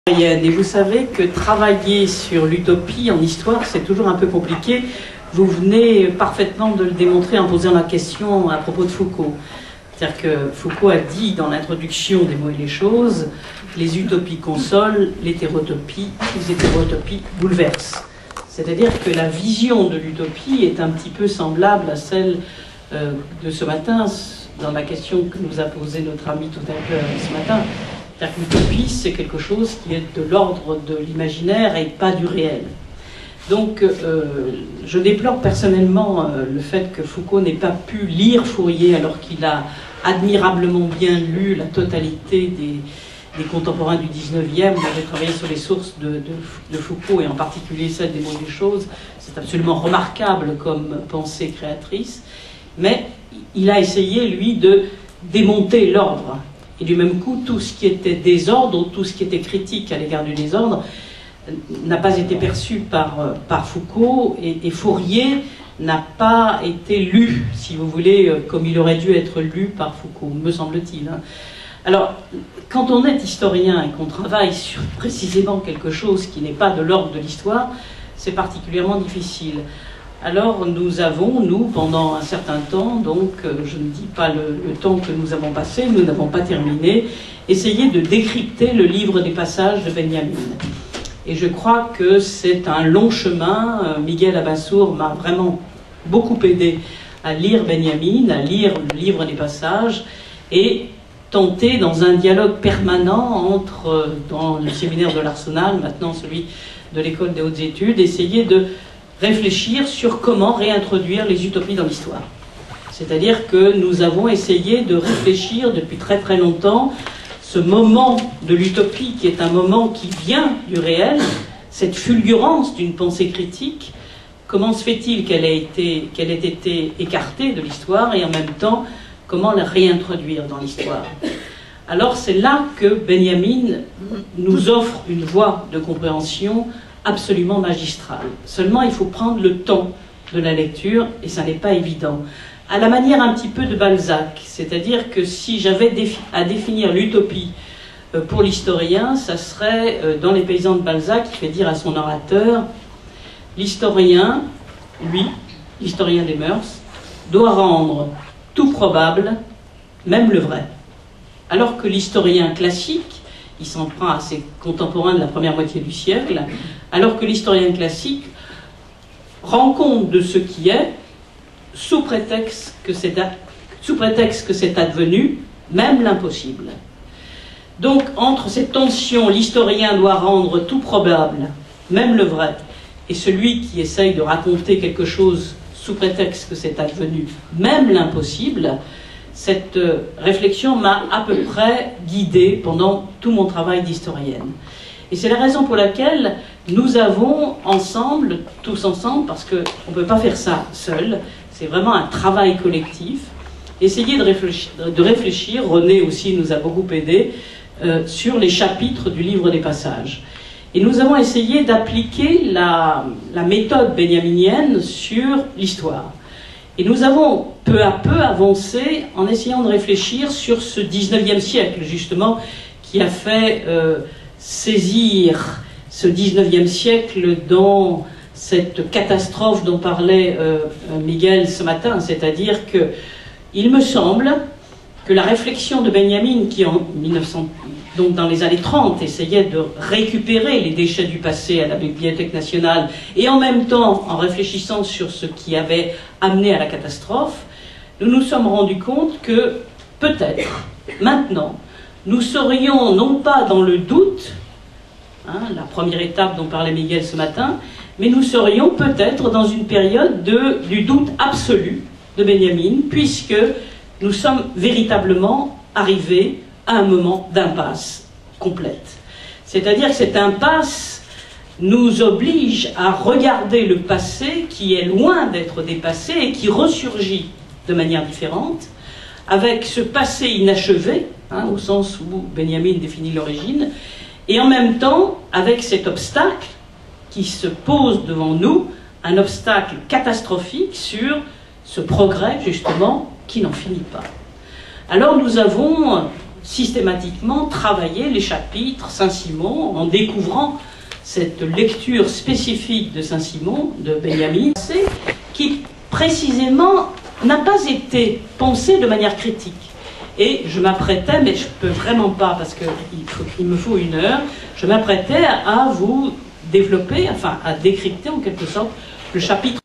Et vous savez que travailler sur l'utopie en histoire, c'est toujours un peu compliqué. Vous venez parfaitement de le démontrer en posant la question à propos de Foucault. C'est-à-dire que Foucault a dit dans l'introduction des mots et les choses, les utopies consolent, l'hétérotopie, les hétérotopies bouleversent. C'est-à-dire que la vision de l'utopie est un petit peu semblable à celle de ce matin, dans la question que nous a posée notre ami tout à l'heure ce matin. C'est-à-dire que l'utopie, c'est quelque chose qui est de l'ordre de l'imaginaire et pas du réel. Donc, je déplore personnellement le fait que Foucault n'ait pas pu lire Fourier alors qu'il a admirablement bien lu la totalité des contemporains du 19e. Moi, j'ai travaillé sur les sources de Foucault et en particulier celle des mots et des choses. C'est absolument remarquable comme pensée créatrice. Mais il a essayé, lui, de démonter l'ordre. Et du même coup, tout ce qui était désordre, tout ce qui était critique à l'égard du désordre, n'a pas été perçu par Foucault, et Fourier n'a pas été lu, si vous voulez, comme il aurait dû être lu par Foucault, me semble-t-il. Alors, quand on est historien et qu'on travaille sur précisément quelque chose qui n'est pas de l'ordre de l'histoire, c'est particulièrement difficile. Alors nous avons, nous, pendant un certain temps, donc je ne dis pas le temps que nous avons passé, nous n'avons pas terminé, essayé de décrypter le livre des passages de Benjamin. Et je crois que c'est un long chemin. Miguel Abassour m'a vraiment beaucoup aidé à lire Benjamin, à lire le livre des passages, et tenter dans un dialogue permanent entre, dans le séminaire de l'Arsenal, maintenant celui de l'École des hautes études, essayer de réfléchir sur comment réintroduire les utopies dans l'histoire. C'est-à-dire que nous avons essayé de réfléchir depuis très très longtemps ce moment de l'utopie qui est un moment qui vient du réel, cette fulgurance d'une pensée critique, comment se fait-il qu'elle ait été écartée de l'histoire et en même temps comment la réintroduire dans l'histoire. Alors c'est là que Benjamin nous offre une voie de compréhension absolument magistrale. Seulement, il faut prendre le temps de la lecture, et ça n'est pas évident. À la manière un petit peu de Balzac, c'est-à-dire que si j'avais à définir l'utopie pour l'historien, ça serait dans Les Paysans de Balzac, qui fait dire à son orateur, l'historien, lui, l'historien des mœurs, doit rendre tout probable, même le vrai. Alors que l'historien classique, il s'en prend à ses contemporains de la première moitié du siècle, alors que l'historien classique rend compte de ce qui est, sous prétexte que c'est advenu, même l'impossible. Donc, entre cette tension, l'historien doit rendre tout probable, même le vrai, et celui qui essaye de raconter quelque chose sous prétexte que c'est advenu, même l'impossible, cette réflexion m'a à peu près guidée pendant tout mon travail d'historienne. Et c'est la raison pour laquelle nous avons ensemble, tous ensemble, parce qu'on ne peut pas faire ça seul, c'est vraiment un travail collectif, essayer de réfléchir, René aussi nous a beaucoup aidé, sur les chapitres du livre des passages. Et nous avons essayé d'appliquer la méthode benjaminienne sur l'histoire. Et nous avons peu à peu avancé en essayant de réfléchir sur ce 19e siècle, justement, qui a fait saisir ce 19e siècle dans cette catastrophe dont parlait Miguel ce matin. C'est-à-dire que, il me semble que la réflexion de Benjamin, qui en 1900, donc dans les années 30, essayait de récupérer les déchets du passé à la Bibliothèque nationale, et en même temps, en réfléchissant sur ce qui avait amené à la catastrophe, nous nous sommes rendus compte que, peut-être, maintenant, nous serions non pas dans le doute, la première étape dont parlait Miguel ce matin, mais nous serions peut-être dans une période du doute absolu de Benjamin, puisque nous sommes véritablement arrivés à un moment d'impasse complète. C'est-à-dire que cette impasse nous oblige à regarder le passé qui est loin d'être dépassé et qui ressurgit de manière différente, avec ce passé inachevé, au sens où Benjamin définit l'origine, et en même temps avec cet obstacle qui se pose devant nous, un obstacle catastrophique sur ce progrès, justement, qui n'en finit pas. Alors nous avons systématiquement travailler les chapitres Saint-Simon en découvrant cette lecture spécifique de Saint-Simon, de Benjamin, qui précisément n'a pas été pensée de manière critique. Et je m'apprêtais, mais je ne peux vraiment pas, parce qu'il me faut 1 heure, je m'apprêtais à vous développer, enfin à décrypter en quelque sorte le chapitre